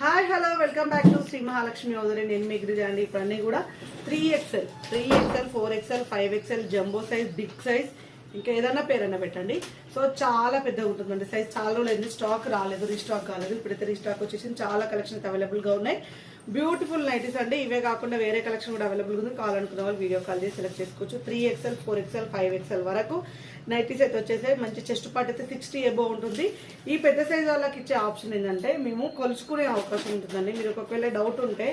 Hi hello welcome back to Shri Mahalakshmi hosiery. నేను మీ గిరిజ అండి. ఇప్పుడు అన్నీ కూడా 3XL 4XL 5XL jumbo size, big size, ఇంకా ఏదైనా పేరైనా పెట్టండి. సో చాలా పెద్దగా ఉంటుందండి సైజ్. చాలా రోజులు స్టాక్ రాలేదు, రీస్టాక్ కాలేదు. ఇప్పుడైతే రీస్టాక్ వచ్చేసి చాలా కలెక్షన్స్ అవైలబుల్గా ఉన్నాయి. బ్యూటిఫుల్ నైటీస్ అండి. ఇవే కాకుండా వేరే కలెక్షన్ కూడా అవైలబుల్గా ఉంది. కావాలనుకున్న వాళ్ళు వీడియో కాల్ చేసి సెలెక్ట్ చేసుకోవచ్చు. 3XL 4XL 5XL వరకు నైటీస్ అయితే వచ్చేసాయి. మంచి చెస్ట్ పార్ట్ అయితే 60 ఎబో ఉంటుంది. ఈ పెద్ద సైజ్ వాళ్ళకి ఇచ్చే ఆప్షన్ ఏంటంటే మేము కొలుచుకునే అవకాశం ఉంటుందండి. మీరు ఒకవేళ డౌట్ ఉంటే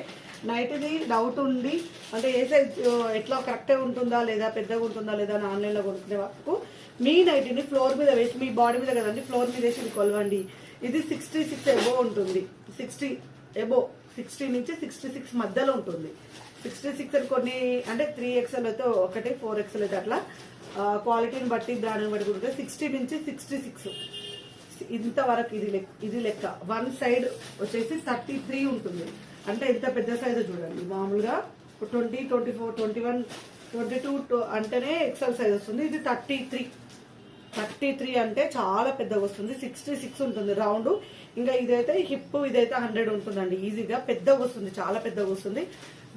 నైట్ది డౌట్ ఉంది అంటే ఏ సైజ్ ఎట్లా కరెక్టే ఉంటుందా లేదా పెద్దగా ఉంటుందా లేదా అని ఆన్లైన్లో కొనుక్కునే వరకు మీ నైటీని ఫ్లోర్ మీద వేసి, మీ బాడీ మీద కదండి ఫ్లోర్ మీద వేసి కొలవండి. ఇది 66 ఎబో ఉంటుంది. 60 ఎబో, 60 నుంచి 66 మధ్యలో ఉంటుంది. 66 అని కొన్ని అంటే 3XL అయితే ఒకటి, 4XL అయితే అట్లా క్వాలిటీని బట్టి బ్రాండ్ని బట్టి కూడా 60 నుంచి 66 ఇంతవరకు ఇది లెక్క. వన్ సైడ్ వచ్చేసి 33 ఉంటుంది. అంటే ఇంత పెద్ద సైజు చూడండి. మామూలుగా 20, 24, 21, 22 అంటేనే ఎక్సెల్ సైజ్ వస్తుంది. ఇది 33 అంటే చాలా పెద్దగా వస్తుంది. 66 ఉంటుంది రౌండ్. ఇంకా ఇదైతే హిప్, ఇదైతే 100 ఉంటుందండి. ఈజీగా పెద్దగా వస్తుంది, చాలా పెద్దగా వస్తుంది.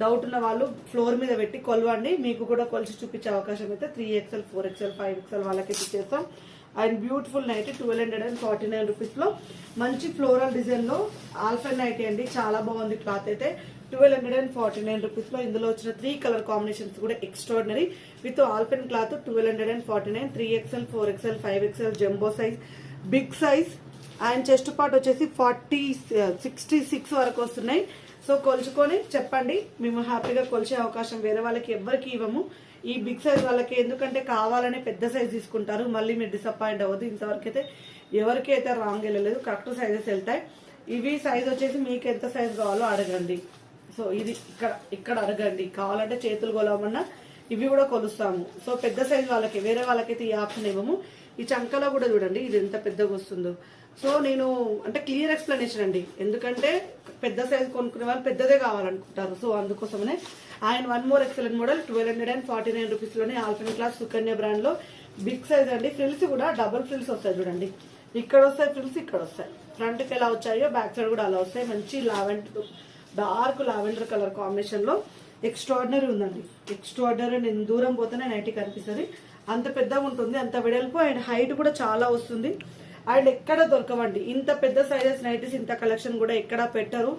డౌట్ ఉన్న వాళ్ళు ఫ్లోర్ మీద పెట్టి కొలవండి. మీకు కూడా కొలిచి చూపించే అవకాశం అయితే 3XL 4XL 5XL వాళ్ళకి ఇచ్చేస్తాం. అండ్ బ్యూటిఫుల్ నైటీ 1249 రూపీస్లో మంచి ఫ్లోరల్ డిజైన్లో ఆల్ఫెన్ నైటీ అండి. చాలా బాగుంది క్లాత్ అయితే. 1249 రూపీస్లో ఇందులో వచ్చిన 3 కలర్ కాంబినేషన్స్ కూడా ఎక్స్ట్రాడినరీ. విత్ ఆల్ఫెన్ cloth 1249. 3XL 4XL 5XL jumbo size, big size. And chest part వచ్చేసి 66 వరకు వస్తున్నాయి. సో కొలుచుకొని చెప్పండి, మేము హ్యాపీగా కొలిచే అవకాశం వేరే వాళ్ళకి ఎవ్వరికి ఇవ్వము. ఈ బిగ్ సైజ్ వాళ్ళకి ఎందుకంటే కావాలని పెద్ద సైజ్ తీసుకుంటారు. మళ్ళీ మీరు డిసప్పాయింట్ అవ్వద్దు. ఇంతవరకు అయితే ఎవరికి అయితే రాంగ్ వెళ్ళలేదు, కరెక్ట్ సైజెస్ వెళ్తాయి. ఇవి సైజ్ వచ్చేసి మీకు ఎంత సైజ్ కావాలో అడగండి. సో ఇది ఇక్కడ అడగండి. కావాలంటే చేతులు కొలవమన్నా ఇవి కూడా కొలుస్తాము. సో పెద్ద సైజ్ వాళ్ళకి, వేరే వాళ్ళకైతే ఈ ఆప్షన్ ఇవ్వము. ఈ చంకలో కూడా చూడండి ఇది ఎంత పెద్దగా వస్తుందో. సో నేను అంటే క్లియర్ ఎక్స్ప్లెనేషన్ అండి. ఎందుకంటే పెద్ద సైజ్ కొనుక్కునే వాళ్ళు పెద్దదే కావాలనుకుంటారు. సో అందుకోసమనే. And one more excellent model 1249 రూపీస్లోనే ఆల్ఫెన్ క్లాస్ సుకన్య బ్రాండ్లో బిగ్ సైజ్ అండి. ఫ్రిల్స్ కూడా డబుల్ ఫ్రిల్స్ వస్తాయి చూడండి. ఇక్కడ వస్తాయి ఫ్రిల్స్, ఇక్కడ వస్తాయి. ఫ్రంట్కి ఎలా వచ్చాయో బ్యాక్ సైడ్ కూడా అలా వస్తాయి. మంచి లావెండర్, డార్క్ లావెండర్ కలర్ కాంబినేషన్లో ఎక్స్ట్రాడినరీ ఉందండి. ఎక్స్ట్రాడినరీ. నేను దూరం పోతేనే నైట్ కనిపిస్తుంది. అంత పెద్దగా ఉంటుంది, అంత వెడల్పు. అండ్ హైట్ కూడా చాలా వస్తుంది. అండ్ ఎక్కడ దొరకవండి ఇంత పెద్ద సైజెస్ నైటీస్. ఇంత కలెక్షన్ కూడా ఎక్కడ పెట్టరు,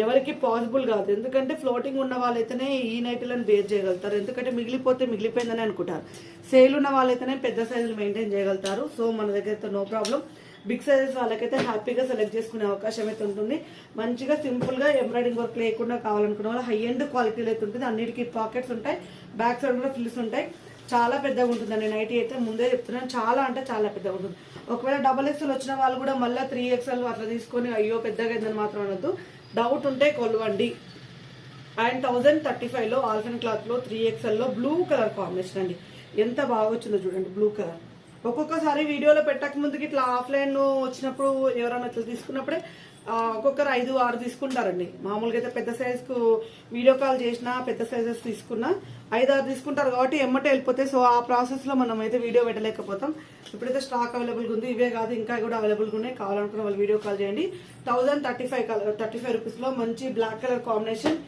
ఎవరికి పాసిబుల్ కాదు. ఎందుకంటే ఫ్లోటింగ్ ఉన్న వాళ్ళైతేనే ఈ నైటీలను బేర్ చేయగలుగుతారు. ఎందుకంటే మిగిలిపోతే మిగిలిపోయిందని అనుకుంటారు. సేల్ ఉన్న వాళ్ళైతేనే పెద్ద సైజులు మెయింటైన్ చేయగలుగుతారు. సో మన దగ్గర అయితే నో ప్రాబ్లం. బిగ్ సైజెస్ వాళ్ళకైతే హ్యాపీగా సెలెక్ట్ చేసుకునే అవకాశం అయితే ఉంటుంది. మంచిగా సింపుల్ గా ఎంబ్రాయిడింగ్ వర్క్ లేకుండా కావాలనుకున్న వాళ్ళు హై ఎండ్ క్వాలిటీలో అయితే ఉంటుంది. అన్నిటికీ పాకెట్స్ ఉంటాయి, బ్యాక్ సైడ్ కూడా ఫ్రిల్స్ ఉంటాయి. చాలా పెద్దగా ఉంటుందండి నైటీ అయితే. ముందే చెప్తున్నాను, చాలా అంటే చాలా పెద్దగా ఉంటుంది. ఒకవేళ XXL వచ్చిన వాళ్ళు కూడా మళ్ళీ 3XL అట్లా తీసుకొని అయ్యో పెద్దగా అయిందని మాత్రం అనొద్దు. డౌట్ ఉంటే కొలవండి. అండ్ 1035లో ఆల్ఫెన్ క్లాత్లో 3XLలో బ్లూ కలర్ కాంబినేషన్ అండి. ఎంత బాగా వచ్చిందో చూడండి. బ్లూ కలర్ ఒక్కొక్కసారి వీడియోలో పెట్టక ముందుకి ఇట్లా ఆఫ్లైన్ వచ్చినప్పుడు ఎవరైనా ఇట్లా తీసుకున్నప్పుడే ఒక్కొక్కరు 5, 6 తీసుకుంటారండి. మామూలుగా అయితే పెద్ద సైజ్కు వీడియో కాల్ చేసినా పెద్ద సైజెస్ తీసుకున్నా 5, 6 తీసుకుంటారు కాబట్టి ఎమ్మటే వెళ్ళిపోతాయి. సో ఆ ప్రాసెస్లో మనం అయితే వీడియో పెట్టలేకపోతాం. ఇప్పుడైతే స్టాక్ అవైలబుల్గా ఉంది. ఇవే కాదు ఇంకా కూడా అవైలబుల్గా ఉన్నాయి. కావాలనుకున్న వాళ్ళు వీడియో కాల్ చేయండి. 1035 రూపీస్లో మంచి black colour combination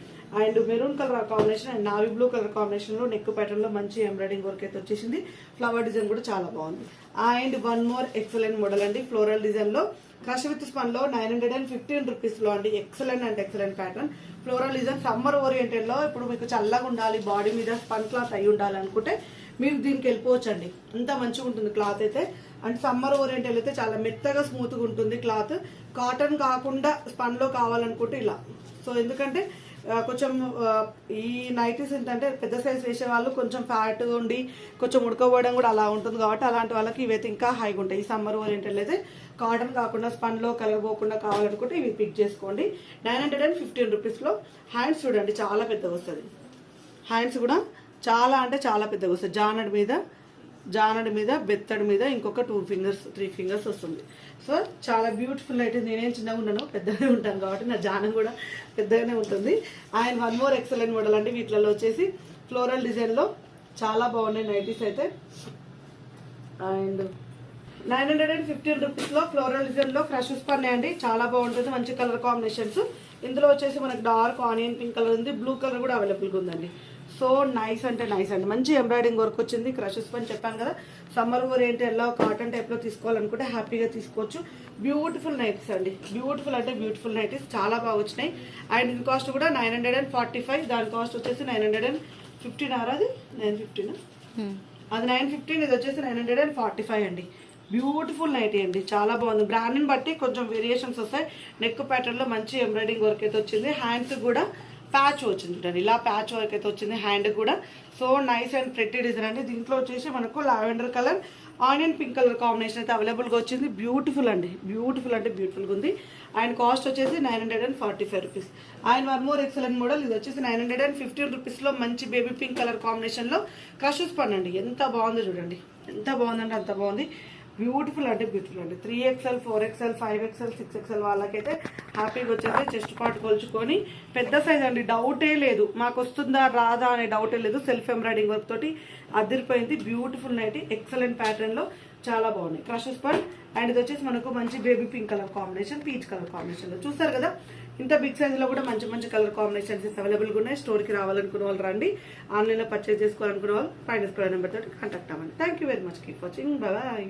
and maroon colour combination and navy blue colour combination లో నెక్ ప్యాటర్న్ లో మంచి ఎంబ్రాయిడింగ్ వర్క్ అయితే వచ్చేసింది. ఫ్లవర్ డిజైన్ కూడా చాలా బాగుంది. And one more excellent model అండి. ఫ్లోరల్ డిజైన్ లో క్రష్ విత్ స్పన్ లో 915 రూపీస్ లో అండి. Excellent and excellent pattern floral design. Summer oriented లో ఇప్పుడు మీకు చల్లగా ఉండాలి, బాడీ మీద స్పన్ క్లాత్ అయి ఉండాలి అనుకుంటే మీరు దీనికి వెళ్ళిపోవచ్చు అండి. అంత మంచిగా ఉంటుంది క్లాత్ అయితే. అండ్ సమ్మర్ ఓరియంటెడ్ అయితే చాలా మెత్తగా స్మూత్ గా ఉంటుంది క్లాత్. కాటన్ కాకుండా స్పన్ లో కావాలనుకుంటే ఇలా. సో ఎందుకంటే కొంచెం ఈ నైటీస్ ఏంటంటే పెద్ద సైజ్ వేసే వాళ్ళు కొంచెం ఫ్యాట్ ఉండి కొంచెం ఉడకపోవడం కూడా అలా ఉంటుంది కాబట్టి అలాంటి వాళ్ళకి ఇవైతే ఇంకా హైగా ఉంటాయి. ఈ సమ్మర్ ఓరియంటెడ్ అయితే కాటన్ కాకుండా స్పన్లో కలగపోకుండా కావాలనుకుంటే ఇవి పిక్ చేసుకోండి. 915 రూపీస్లో. హ్యాండ్స్ చూడండి చాలా పెద్దగా వస్తుంది. హ్యాండ్స్ కూడా చాలా అంటే చాలా పెద్దగా వస్తుంది. జానడి మీద బెత్తడి మీద ఇంకొక 2 ఫింగర్స్ 3 ఫింగర్స్ వస్తుంది. సో చాలా బ్యూటిఫుల్ అయితే. నేనేం చిన్నగా ఉన్నాను, పెద్దగానే ఉంటాను కాబట్టి నా జానం కూడా పెద్దగానే ఉంటుంది. And one more excellent model అండి. వీటిలో వచ్చేసి ఫ్లోరల్ డిజైన్లో చాలా బాగున్నాయి నైటీస్ అయితే. అండ్ 915 రూపీస్ లో ఫ్లోరల్ డిజైన్ లో క్రష్ స్పన్ అండి. చాలా బాగుంటుంది, మంచి కలర్ కాంబినేషన్స్. ఇందులో వచ్చేసి మనకు డార్క్ ఆనియన్ పింక్ కలర్ ఉంది, బ్లూ కలర్ కూడా అవైలబుల్గా ఉందండి. సో నైస్ అంటే నైస్ అండి, మంచి ఎంబ్రాయిడింగ్ వర్క్ వచ్చింది. క్రషెస్ పని చెప్పాను కదా, సమ్మర్ ఊరు ఏంటి ఎలా కాటన్ టైప్ లో తీసుకోవాలనుకుంటే హ్యాపీగా తీసుకోవచ్చు. బ్యూటిఫుల్ నైటీస్ అండి, బ్యూటిఫుల్ అంటే బ్యూటిఫుల్ నైటీస్ చాలా బాగా వచ్చినాయి. అండ్ ఇది కాస్ట్ కూడా 945, దాని కాస్ట్ వచ్చేసి 915 అది 915 అది 915, ఇది వచ్చేసి 945 అండి. బ్యూటిఫుల్ నైటీ అండి, చాలా బాగుంది. బ్రాండ్ని బట్టి కొంచెం వేరియేషన్స్ వస్తాయి. నెక్ ప్యాటర్న్ లో మంచి ఎంబ్రాయిడింగ్ వర్క్ అయితే వచ్చింది. హ్యాండ్స్ కూడా ప్యాచ్ వచ్చింది చూడండి, ఇలా ప్యాచ్ వర్క్ అయితే వచ్చింది హ్యాండ్ కూడా. So nice and pretty design అండి. దీంట్లో వచ్చేసి మనకు lavender colour onion pink colour combination అయితే అవైలబుల్గా వచ్చింది. బ్యూటిఫుల్ అండి, బ్యూటిఫుల్ అంటే బ్యూటిఫుల్గా ఉంది. అండ్ కాస్ట్ వచ్చేసి 945 rupees. And one more excellent model, ఇది వచ్చేసి 915 రూపీస్లో మంచి బేబీ పింక్ కలర్ కాంబినేషన్లో క్రషెస్ పన్ అండి. ఎంత బాగుందో చూడండి, ఎంత బాగుందంటే అంత బాగుంది. బ్యూటిఫుల్ అంటే బ్యూటిఫుల్ అండి. 3XL 4XL 5XL 6XL వాళ్ళకైతే హ్యాపీగా వచ్చేసి చెస్ట్ పార్ట్ కొలుచుకొని పెద్ద సైజ్ అండి, డౌటే లేదు. మాకు వస్తుందా రాదా అనే డౌటే లేదు. సెల్ఫ్ ఎంబ్రాయిడింగ్ వర్క్ తోటి అదిరిపోయింది. బ్యూటిఫుల్ నైటీ, ఎక్సలెంట్ ప్యాటర్న్ లో చాలా బాగున్నాయి క్రషెస్ పన్. అండ్ ఇది వచ్చేసి మనకు మంచి baby pink colour combination, peach colour combination లో చూస్తారు కదా. ఇంత బిగ్ సైజ్ లో కూడా మంచి మంచి కలర్ కాంబినేషన్స్ అవైలబుల్గా ఉన్నాయి. స్టోర్ కి రావాలనుకున్న వాళ్ళు రండి, ఆన్లైన్ లో పర్చేస్ చేసుకోవాలనుకున్న వాళ్ళు పైన స్క్రోల్ నెంబర్ తోటి కాంటాక్ట్ అవ్వండి. Thank you very much, keep watching, bye.